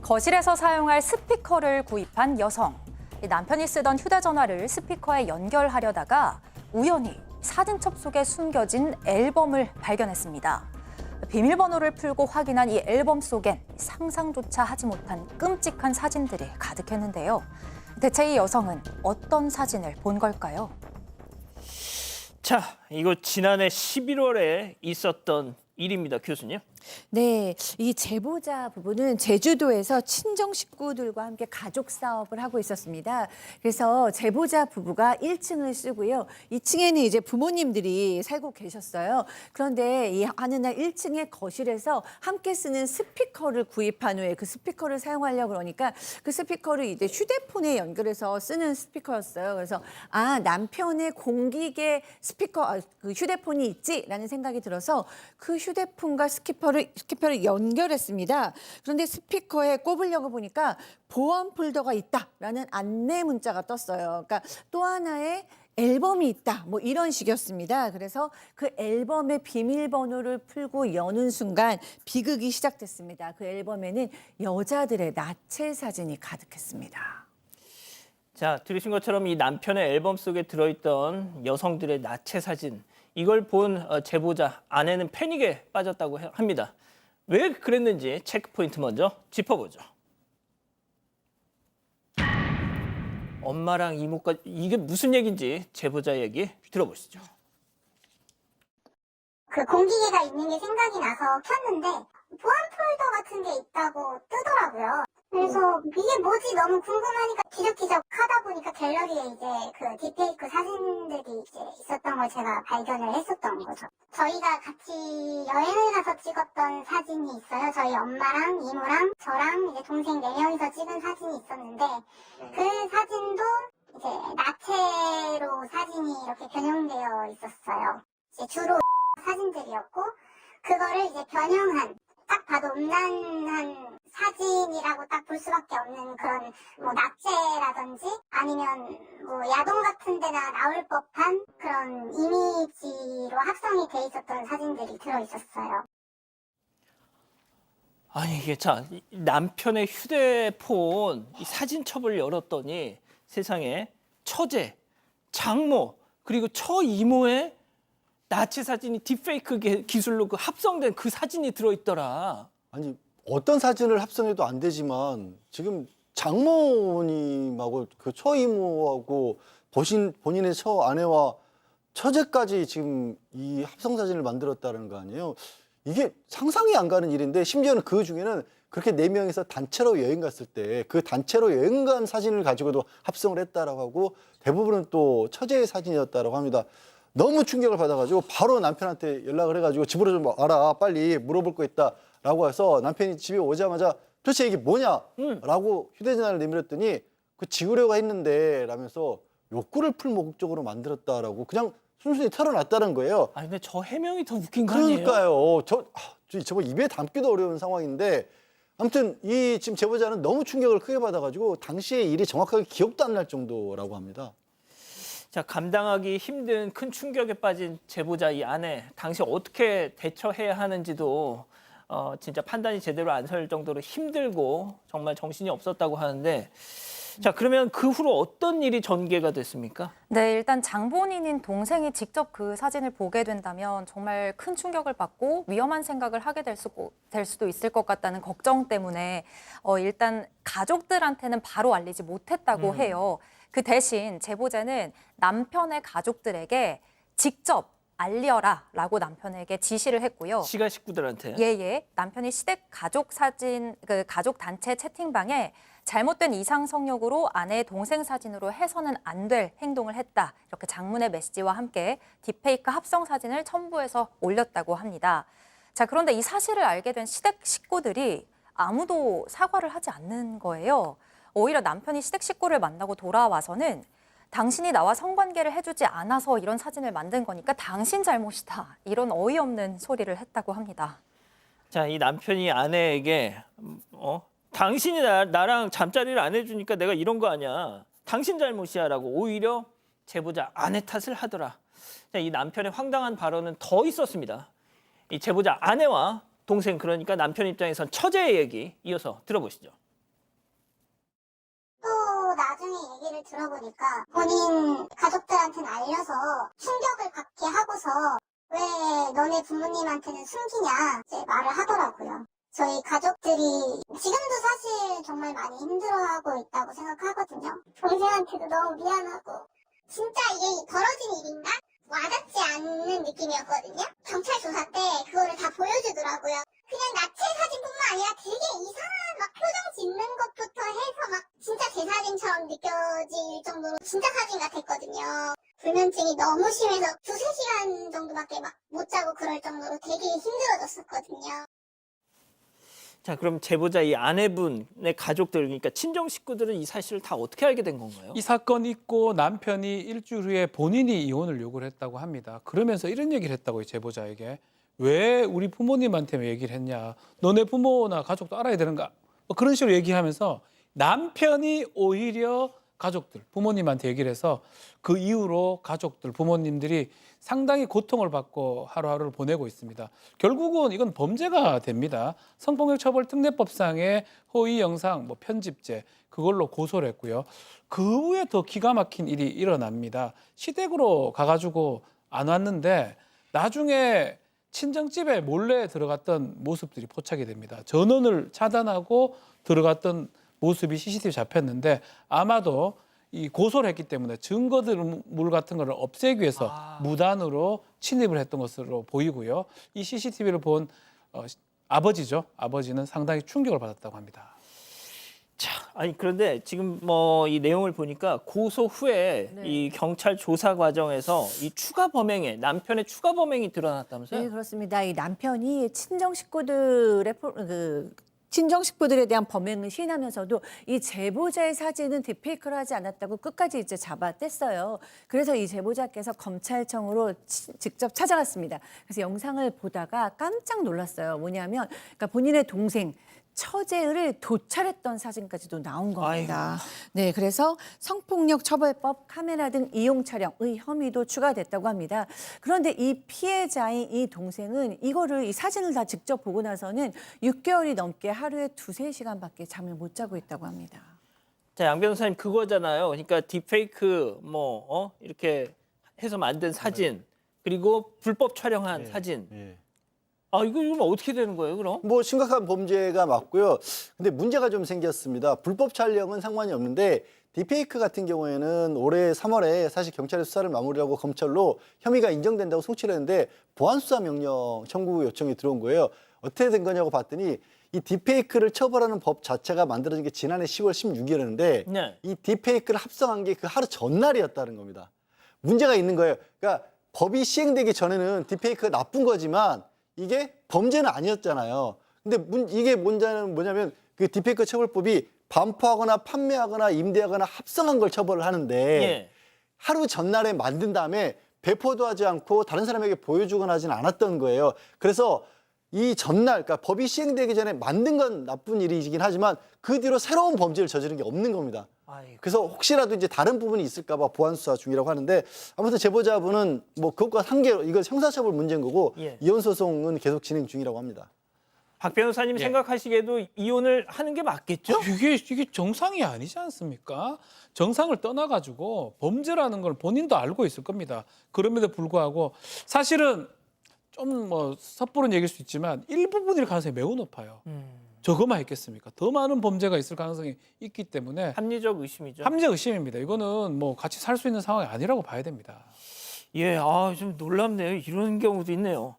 거실에서 사용할 스피커를 구입한 여성. 남편이 쓰던 휴대전화를 스피커에 연결하려다가 우연히 사진첩 속에 숨겨진 앨범을 발견했습니다. 비밀번호를 풀고 확인한 이 앨범 속엔 상상조차 하지 못한 끔찍한 사진들이 가득했는데요. 대체 이 여성은 어떤 사진을 본 걸까요? 자, 이거 지난해 11월에 있었던 일입니다, 교수님. 네, 이 제보자 부부는 제주도에서 친정 식구들과 함께 가족 사업을 하고 있었습니다. 그래서 제보자 부부가 1층을 쓰고요. 2층에는 이제 부모님들이 살고 계셨어요. 그런데 이 어느 날 1층의 거실에서 함께 쓰는 스피커를 구입한 후에 그 스피커를 사용하려고 그러니까 그 스피커를 이제 휴대폰에 연결해서 쓰는 스피커였어요. 그래서 남편의 공기계 스피커, 그 휴대폰이 있지라는 생각이 들어서 그 휴대폰과 스피커를 연결했습니다. 그런데 스피커에 꼽으려고 보니까 보안 폴더가 있다라는 안내 문자가 떴어요. 그러니까 또 하나의 앨범이 있다, 뭐 이런 식이었습니다. 그래서 그 앨범의 비밀번호를 풀고 여는 순간 비극이 시작됐습니다. 그 앨범에는 여자들의 나체 사진이 가득했습니다. 자, 들으신 것처럼 이 남편의 앨범 속에 들어있던 여성들의 나체 사진, 이걸 본 제보자 아내는 패닉에 빠졌다고 합니다. 왜 그랬는지 체크 포인트 먼저 짚어보죠. 엄마랑 이모까지, 이게 무슨 얘기인지 제보자 얘기 들어보시죠. 그 공기계가 있는 게 생각이 나서 켰는데 보안 폴더 같은 게 있다고 뜨더라고요. 그래서 이게 뭐지 너무 궁금하니까 뒤적뒤적 하다 보니까 갤러리에 이제 그 딥페이크 사진들이 이제 있었던 걸 제가 발견을 했었던 거죠. 저희가 같이 여행을 가서 찍었던 사진이 있어요. 저희 엄마랑 이모랑 저랑 이제 동생 4명이서 찍은 사진이 있었는데 그 사진도 이제 나체로 사진이 이렇게 변형되어 있었어요. 이제 주로 사진들이었고 그거를 이제 변형한 딱 봐도 음란한 사진이라고 딱 볼 수밖에 없는 그런 뭐 낙제라든지 아니면 뭐 야동 같은 데나 나올 법한 그런 이미지로 합성이 돼 있었던 사진들이 들어있었어요. 아니 이게 자, 남편의 휴대폰 이 사진첩을 열었더니 세상에 처제, 장모, 그리고 처이모의 나체 사진이 딥페이크 기술로 그 합성된 그 사진이 들어있더라. 아니 어떤 사진을 합성해도 안 되지만 지금 장모님하고 그 처이모하고 본인의 처 아내와 처제까지 지금 이 합성 사진을 만들었다는 거 아니에요? 이게 상상이 안 가는 일인데 심지어는 그 중에는 그렇게 4명이서 단체로 여행 갔을 때 그 단체로 여행 간 사진을 가지고도 합성을 했다라고 하고 대부분은 또 처제의 사진이었다라고 합니다. 너무 충격을 받아가지고 바로 남편한테 연락을 해가지고 집으로 좀 와라 빨리 물어볼 거 있다라고 해서 남편이 집에 오자마자 도대체 이게 뭐냐 라고 휴대전화를 내밀었더니 그 지우려고 했는데 라면서 욕구를 풀 목적으로 만들었다라고 그냥 순순히 털어놨다는 거예요. 아니 근데 저 해명이 더 웃긴 거 아니에요? 그러니까요. 저거 입에 담기도 어려운 상황인데 아무튼 이 지금 제보자는 너무 충격을 크게 받아가지고 당시의 일이 정확하게 기억도 안 날 정도라고 합니다. 자, 감당하기 힘든 큰 충격에 빠진 제보자 이 아내, 당시 어떻게 대처해야 하는지도 진짜 판단이 제대로 안 설 정도로 힘들고 정말 정신이 없었다고 하는데, 자, 그러면 그 후로 어떤 일이 전개가 됐습니까? 네, 일단 장본인인 동생이 직접 그 사진을 보게 된다면 정말 큰 충격을 받고 위험한 생각을 하게 될 수도 있을 것 같다는 걱정 때문에 일단 가족들한테는 바로 알리지 못했다고 해요. 그 대신 제보자는 남편의 가족들에게 직접 알려라라고 남편에게 지시를 했고요. 시가 식구들한테. 예. 남편이 시댁 가족 사진, 그 가족 단체 채팅방에 잘못된 이상 성욕으로 아내의 동생 사진으로 해서는 안 될 행동을 했다. 이렇게 장문의 메시지와 함께 딥페이크 합성 사진을 첨부해서 올렸다고 합니다. 자, 그런데 이 사실을 알게 된 시댁 식구들이 아무도 사과를 하지 않는 거예요. 오히려 남편이 시댁 식구를 만나고 돌아와서는 당신이 나와 성관계를 해주지 않아서 이런 사진을 만든 거니까 당신 잘못이다. 이런 어이없는 소리를 했다고 합니다. 자, 이 남편이 아내에게 당신이 나랑 잠자리를 안 해주니까 내가 이런 거 아니야. 당신 잘못이야 라고 오히려 제보자 아내 탓을 하더라. 자, 이 남편의 황당한 발언은 더 있었습니다. 이 제보자 아내와 동생, 그러니까 남편 입장에선 처제의 얘기 이어서 들어보시죠. 얘기를 들어보니까 본인 가족들한테는 알려서 충격을 받게 하고서 왜 너네 부모님한테는 숨기냐 이제 말을 하더라고요. 저희 가족들이 지금도 사실 정말 많이 힘들어하고 있다고 생각하거든요. 동생한테도 너무 미안하고 진짜 이게 벌어진 일인가? 와닿지 않는 느낌이었거든요. 경찰 조사 때 그거를 다 보여주더라고요. 그냥 나체 사진뿐만 아니라 되게 이상한 막 표정 짓는 것부터 해서 막 진짜 제 사진처럼 느껴질 정도로 진짜 사진 같았거든요. 불면증이 너무 심해서 2-3시간 정도밖에 막 못 자고 그럴 정도로 되게 힘들어졌었거든요. 자, 그럼 제보자 이 아내분의 가족들, 그러니까 친정 식구들은 이 사실을 다 어떻게 알게 된 건가요? 이 사건 있고 남편이 일주일 후에 본인이 이혼을 요구를 했다고 합니다. 그러면서 이런 얘기를 했다고요, 제보자에게. 왜 우리 부모님한테 얘기를 했냐. 너네 부모나 가족도 알아야 되는가. 뭐 그런 식으로 얘기하면서 남편이 오히려 가족들, 부모님한테 얘기를 해서 그 이후로 가족들, 부모님들이 상당히 고통을 받고 하루하루를 보내고 있습니다. 결국은 이건 범죄가 됩니다. 성폭력처벌특례법상의 허위 영상, 편집죄 그걸로 고소를 했고요. 그 후에 더 기가 막힌 일이 일어납니다. 시댁으로 가가지고 안 왔는데 나중에 친정집에 몰래 들어갔던 모습들이 포착이 됩니다. 전원을 차단하고 들어갔던 모습이 CCTV 잡혔는데 아마도 이 고소를 했기 때문에 증거들 같은 거를 없애기 위해서 무단으로 침입을 했던 것으로 보이고요. 이 CCTV를 본 아버지죠. 아버지는 상당히 충격을 받았다고 합니다. 자, 아니 그런데 지금 이 내용을 보니까 고소 후에 이 경찰 조사 과정에서 이 추가 범행에 남편의 추가 범행이 드러났다면서요? 네, 그렇습니다. 이 남편이 친정 식구들에 대한 범행을 시인하면서도 이 제보자의 사진은 딥페이크를 하지 않았다고 끝까지 이제 잡아뗐어요. 그래서 이 제보자께서 검찰청으로 직접 찾아갔습니다. 그래서 영상을 보다가 깜짝 놀랐어요. 뭐냐면 그러니까 본인의 동생 처제를 도찰했던 사진까지도 나온 겁니다. 네, 그래서 성폭력처벌법 카메라 등 이용 촬영의 혐의도 추가됐다고 합니다. 그런데 이 피해자인 이 동생은 이 사진을 다 직접 보고 나서는 6개월이 넘게 하루에 2-3시간밖에 잠을 못 자고 있다고 합니다. 자, 양 변호사님 그거잖아요. 그러니까 딥페이크 이렇게 해서 만든 사진 그리고 불법 촬영한 사진. 이건 어떻게 되는 거예요, 그럼? 심각한 범죄가 맞고요. 근데 문제가 좀 생겼습니다. 불법 촬영은 상관이 없는데 딥페이크 같은 경우에는 올해 3월에 사실 경찰의 수사를 마무리하고 검찰로 혐의가 인정된다고 송치를 했는데 보안수사 명령 청구 요청이 들어온 거예요. 어떻게 된 거냐고 봤더니 이 딥페이크를 처벌하는 법 자체가 만들어진 게 지난해 10월 16일이었는데 네. 이 딥페이크를 합성한 게 그 하루 전날이었다는 겁니다. 문제가 있는 거예요. 그러니까 법이 시행되기 전에는 딥페이크가 나쁜 거지만 이게 범죄는 아니었잖아요. 근데 이게 뭐냐면 그 딥페이크 처벌법이 반포하거나 판매하거나 임대하거나 합성한 걸 처벌을 하는데 예. 하루 전날에 만든 다음에 배포도 하지 않고 다른 사람에게 보여주거나 하지는 않았던 거예요. 그래서 이 전날, 그러니까 법이 시행되기 전에 만든 건 나쁜 일이긴 하지만 그 뒤로 새로운 범죄를 저지른 게 없는 겁니다. 그래서 혹시라도 이제 다른 부분이 있을까봐 보안 수사 중이라고 하는데 아무튼 제보자분은 그것과 한계로 이거 형사처벌 문제인 거고 이혼 소송은 계속 진행 중이라고 합니다. 박 변호사님 생각하시기에도 이혼을 하는 게 맞겠죠? 이게 정상이 아니지 않습니까? 정상을 떠나가지고 범죄라는 걸 본인도 알고 있을 겁니다. 그럼에도 불구하고 사실은 좀 섣부른 얘기일 수 있지만 일부분일 가능성이 매우 높아요. 저거만 했겠습니까? 더 많은 범죄가 있을 가능성이 있기 때문에 합리적 의심이죠. 합리적 의심입니다. 이거는 같이 살 수 있는 상황이 아니라고 봐야 됩니다. 예, 좀 놀랍네요. 이런 경우도 있네요.